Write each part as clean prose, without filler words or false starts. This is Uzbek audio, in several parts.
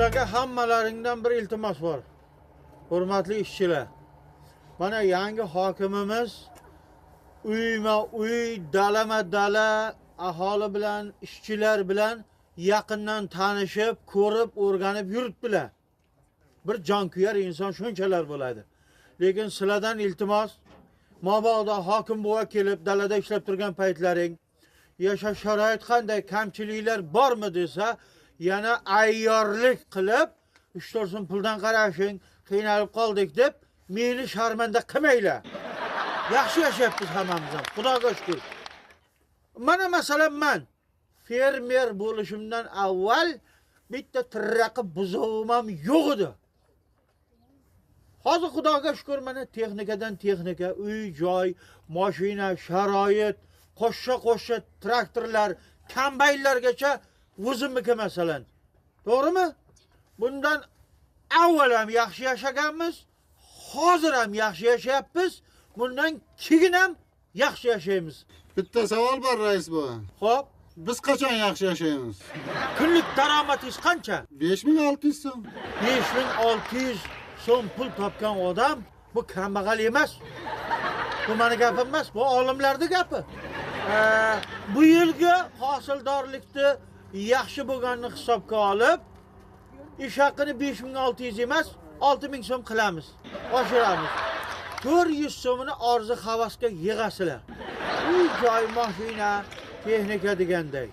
Sizlarga hammalaringdan bir iltimos bor. Hurmatli ishchilar. Mana yangi hokimimiz uyma-uy, dalama-dala aholi bilan, ishchilar bilan yaqindan tanishib, ko'rib, o'rganib yuribdilar. Bir jonkuyar inson shunchalar bo'ladi. Lekin sizlardan iltimos, mabodo hokim buva kelib dalada ishlab turgan paytlaring, yashash sharoit qanday, kamchiliklar bormi desa, yana ayyorlik qilib 3-4 so'm puldan qarashing, qiynalib qoldik deb meni sharmanda qilmaylar. Yaxshi yashayapmiz hammamiz ham, Xudoga shukr. Mana masalan men fermer bo'lishimdan avval bitta tirraqi buzovim ham yo'q edi. Hozir Xudoga shukr mana texnikadan texnika, uy, joy, mashina, sharoit, qo'shsha traktorlar, kombaynlargacha o'zimniki masalan. To'g'rimi? Bundan avval ham yaxshi yashaganmiz, hozir ham yaxshi yashayapmiz, bundan keyin ham yaxshi yashaymiz. Bitta savol bor rais bu. Xo'p, Biz qachon yaxshi yashaymiz? kunlik daromadingiz qancha? 5600 so'm. 5600 so'm pul topgan odam bu kambag'al emas. Bu meni gapim emas, bu olimlarning gapi. Bu yilgi hosildorlikni yaxshi bo'lganini hisobga olib, ish haqini 5600 emas, 6000 so'm qilamiz. Oshiramiz. 400 so'mini orzu havasga yig'asizlar. Uy, joy, mashina, texnika deganday.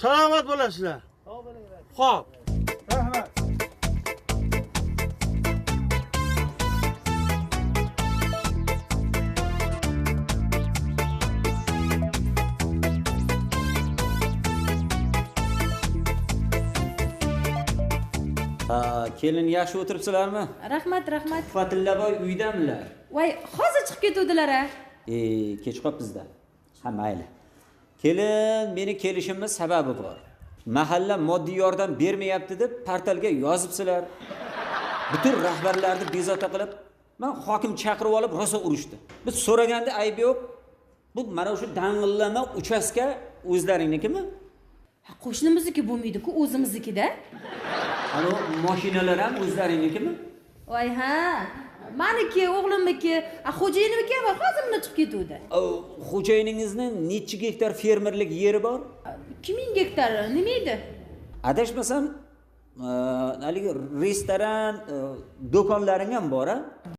Salomat bo'lasizlar. Xo'p. Rahmat. Kelin yaxshi o'tiribsizlarmi? Rahmat, rahmat. Fatillaboy uydamilar. Voy, hozir chiqib ketuvdilar-a. Kech qolib bizda. Ha, mayli. Kelin, meni kelishimning sababi bor. Mahalla moddiy yordam bermayapti deb portalga yozibsizlar. Butun rahbarlarni bezovta qilib, men hokim chaqirib olib rosa urishdi. Biz so'raganda ayb yo'q. Bu mana shu dang'illama uchastka o'zlaringnikimi? Qo'shnimizniki bo'lmaydi-ku, o'zimiznikida. Ana mashinalar ham o'zlaringnikimi? Voy, ha. Meniki, o'g'limniki, xo'jayinniki ham hozirgina chiqib ketuvdi. Xo'jayiningizning necha gektar fermerlik yeri bor? 2000 gektar, nima edi? Adashmasam, haligi restoran, do'konlaring ham bor-a?